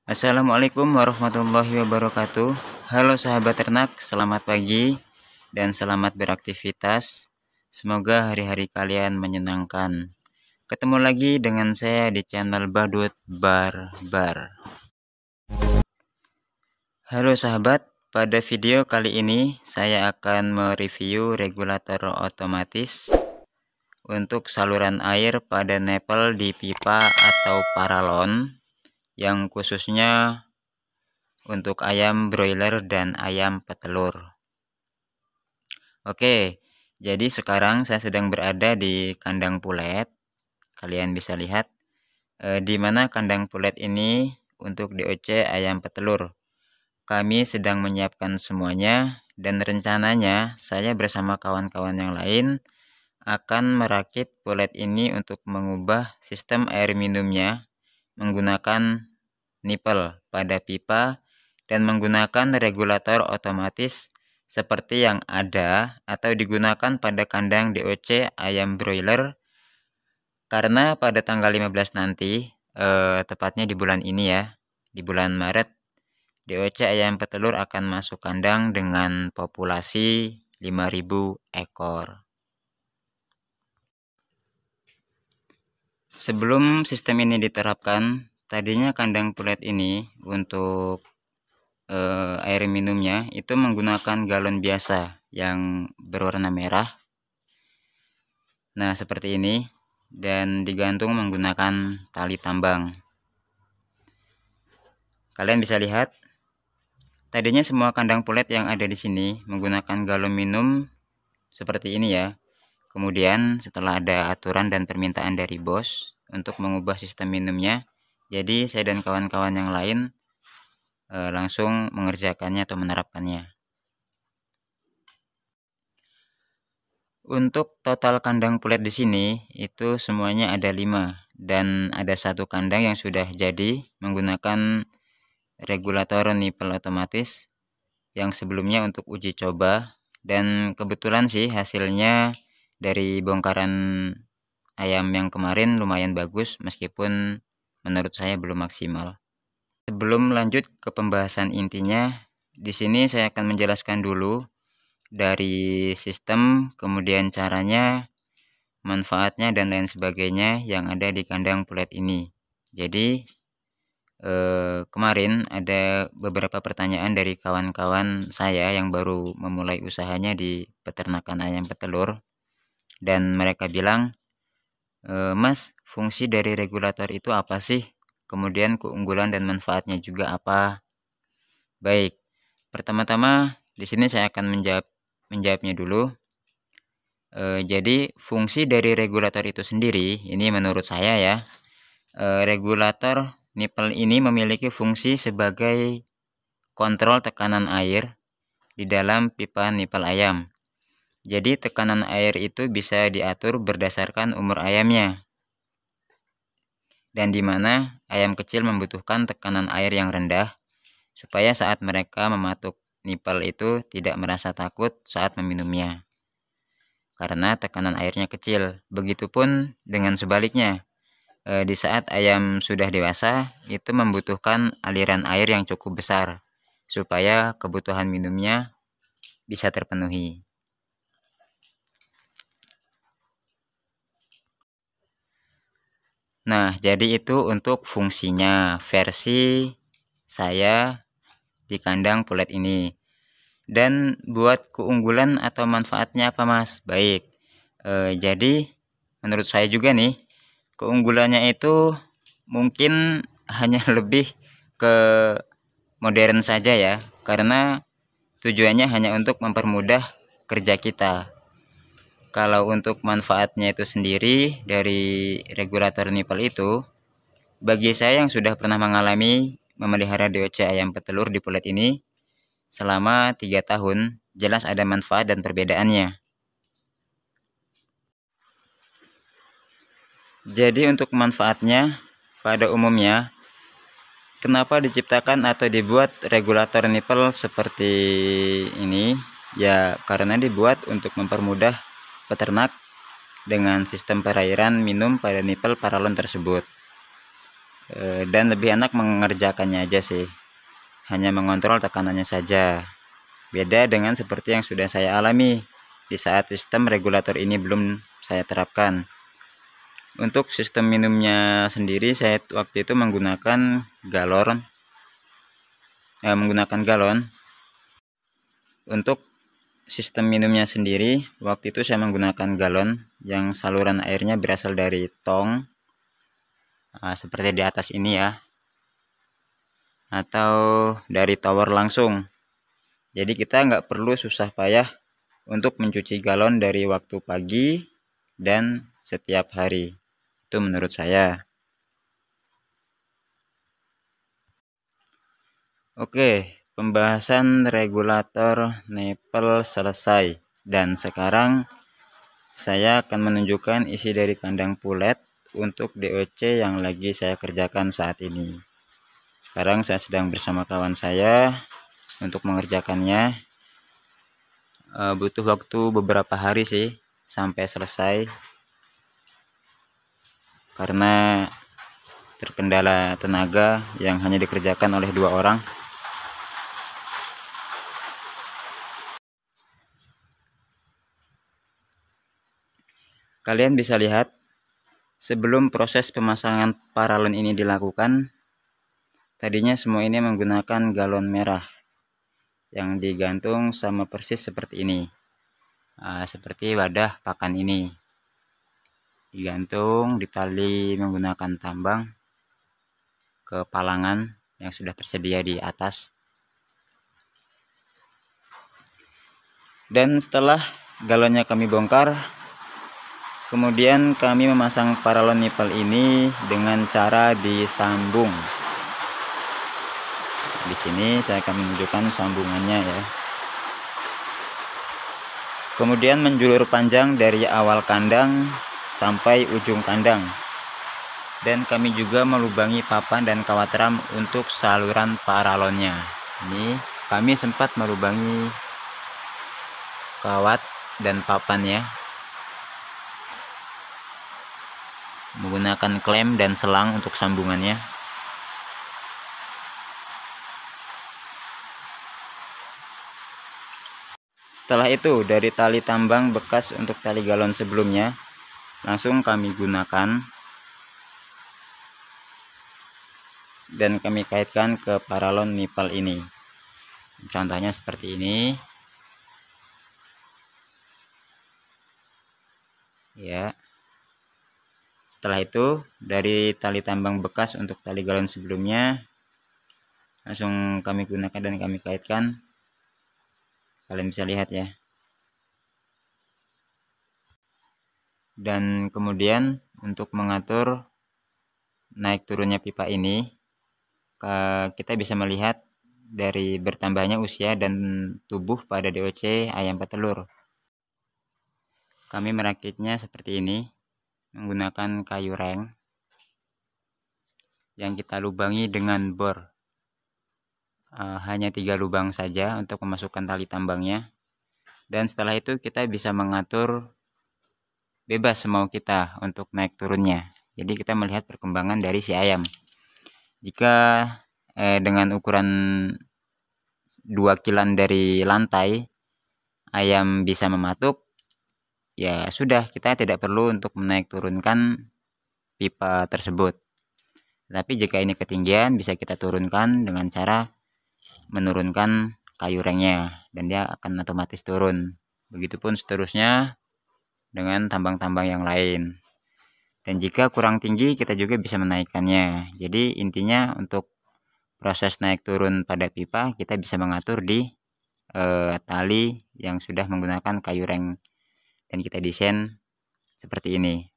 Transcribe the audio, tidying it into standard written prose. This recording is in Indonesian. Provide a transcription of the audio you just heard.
Assalamualaikum warahmatullahi wabarakatuh. Halo sahabat ternak, selamat pagi dan selamat beraktivitas. Semoga hari-hari kalian menyenangkan. Ketemu lagi dengan saya di channel Badut Barbar. Halo sahabat, pada video kali ini saya akan mereview regulator otomatis untuk saluran air pada nipple di pipa atau paralon, yang khususnya untuk ayam broiler dan ayam petelur. Oke, jadi sekarang saya sedang berada di kandang pulet. Kalian bisa lihat di mana kandang pulet ini untuk DOC ayam petelur. Kami sedang menyiapkan semuanya dan rencananya saya bersama kawan-kawan yang lain akan merakit pulet ini untuk mengubah sistem air minumnya menggunakan nipple pada pipa dan menggunakan regulator otomatis seperti yang ada atau digunakan pada kandang DOC ayam broiler, karena pada tanggal 15 nanti, tepatnya di bulan ini ya, di bulan Maret, DOC ayam petelur akan masuk kandang dengan populasi 5.000 ekor. Sebelum sistem ini diterapkan, tadinya kandang pulet ini untuk air minumnya itu menggunakan galon biasa yang berwarna merah. Nah, seperti ini, dan digantung menggunakan tali tambang. Kalian bisa lihat, tadinya semua kandang pulet yang ada di sini menggunakan galon minum seperti ini ya. Kemudian setelah ada aturan dan permintaan dari bos untuk mengubah sistem minumnya, jadi saya dan kawan-kawan yang lain langsung mengerjakannya atau menerapkannya. Untuk total kandang pulet di sini itu semuanya ada 5, dan ada satu kandang yang sudah jadi menggunakan regulator nipple otomatis yang sebelumnya untuk uji coba, dan kebetulan sih hasilnya dari bongkaran ayam yang kemarin lumayan bagus meskipun menurut saya belum maksimal. Sebelum lanjut ke pembahasan intinya, di sini saya akan menjelaskan dulu dari sistem, kemudian caranya, manfaatnya, dan lain sebagainya yang ada di kandang pulet ini. Jadi kemarin ada beberapa pertanyaan dari kawan-kawan saya yang baru memulai usahanya di peternakan ayam petelur, dan mereka bilang, "Mas, fungsi dari regulator itu apa sih? Kemudian keunggulan dan manfaatnya juga apa?" Baik, pertama-tama di sini saya akan menjawabnya dulu. Jadi fungsi dari regulator itu sendiri, ini menurut saya ya, regulator nipple ini memiliki fungsi sebagai kontrol tekanan air di dalam pipa nipple ayam. Jadi tekanan air itu bisa diatur berdasarkan umur ayamnya, dan di mana ayam kecil membutuhkan tekanan air yang rendah supaya saat mereka mematuk nipple itu tidak merasa takut saat meminumnya, karena tekanan airnya kecil. Begitupun dengan sebaliknya, di saat ayam sudah dewasa itu membutuhkan aliran air yang cukup besar supaya kebutuhan minumnya bisa terpenuhi. Nah, jadi itu untuk fungsinya versi saya di kandang pulet ini. Dan buat keunggulan atau manfaatnya apa, Mas? Baik, jadi menurut saya juga nih, keunggulannya itu mungkin hanya lebih ke modern saja ya, karena tujuannya hanya untuk mempermudah kerja kita. Kalau untuk manfaatnya itu sendiri dari regulator nipple itu, bagi saya yang sudah pernah mengalami memelihara DOC ayam petelur di pulet ini selama 3 tahun, jelas ada manfaat dan perbedaannya. Jadi untuk manfaatnya, pada umumnya, kenapa diciptakan atau dibuat regulator nipple seperti ini? Ya, karena dibuat untuk mempermudah peternak dengan sistem perairan minum pada nipple paralon tersebut. dan lebih enak mengerjakannya aja sih, hanya mengontrol tekanannya saja. Beda dengan seperti yang sudah saya alami di saat sistem regulator ini belum saya terapkan. Untuk sistem minumnya sendiri, saya waktu itu menggunakan galon. Untuk sistem minumnya sendiri, waktu itu saya menggunakan galon yang saluran airnya berasal dari tong, seperti di atas ini ya, atau dari tower langsung. Jadi kita nggak perlu susah payah untuk mencuci galon dari waktu pagi dan setiap hari. Itu menurut saya. Oke, pembahasan regulator nipple selesai, dan sekarang saya akan menunjukkan isi dari kandang pulet untuk DOC yang lagi saya kerjakan saat ini. Sekarang saya sedang bersama kawan saya untuk mengerjakannya. Butuh waktu beberapa hari sih sampai selesai, karena terkendala tenaga yang hanya dikerjakan oleh 2 orang. Kalian bisa lihat, sebelum proses pemasangan paralon ini dilakukan, tadinya semua ini menggunakan galon merah yang digantung sama persis seperti ini, seperti wadah pakan ini, digantung ditali menggunakan tambang ke palangan yang sudah tersedia di atas. Dan setelah galonnya kami bongkar, kemudian kami memasang paralon nipple ini dengan cara disambung. Di sini saya akan menunjukkan sambungannya ya. Kemudian menjulur panjang dari awal kandang sampai ujung kandang. Dan kami juga melubangi papan dan kawat ram untuk saluran paralonnya. Ini kami sempat melubangi kawat dan papannya menggunakan klem dan selang untuk sambungannya. Setelah itu, dari tali tambang bekas untuk tali galon sebelumnya langsung kami gunakan dan kami kaitkan ke paralon nipple ini. Contohnya seperti ini ya. Setelah itu, dari tali tambang bekas untuk tali galon sebelumnya langsung kami gunakan dan kami kaitkan. Kalian bisa lihat ya. Dan kemudian untuk mengatur naik turunnya pipa ini, kita bisa melihat dari bertambahnya usia dan tubuh pada DOC ayam petelur. Kami merakitnya seperti ini menggunakan kayu reng yang kita lubangi dengan bor. Hanya 3 lubang saja untuk memasukkan tali tambangnya, dan setelah itu kita bisa mengatur bebas semau kita untuk naik turunnya. Jadi kita melihat perkembangan dari si ayam. Jika dengan ukuran 2 kilan dari lantai ayam bisa mematuk, ya sudah, kita tidak perlu untuk menaik turunkan pipa tersebut. Tapi jika ini ketinggian, bisa kita turunkan dengan cara menurunkan kayu rengnya, dan dia akan otomatis turun. Begitupun seterusnya dengan tambang-tambang yang lain. Dan jika kurang tinggi, kita juga bisa menaikkannya. Jadi intinya untuk proses naik turun pada pipa, kita bisa mengatur di tali yang sudah menggunakan kayu reng, dan kita desain seperti ini.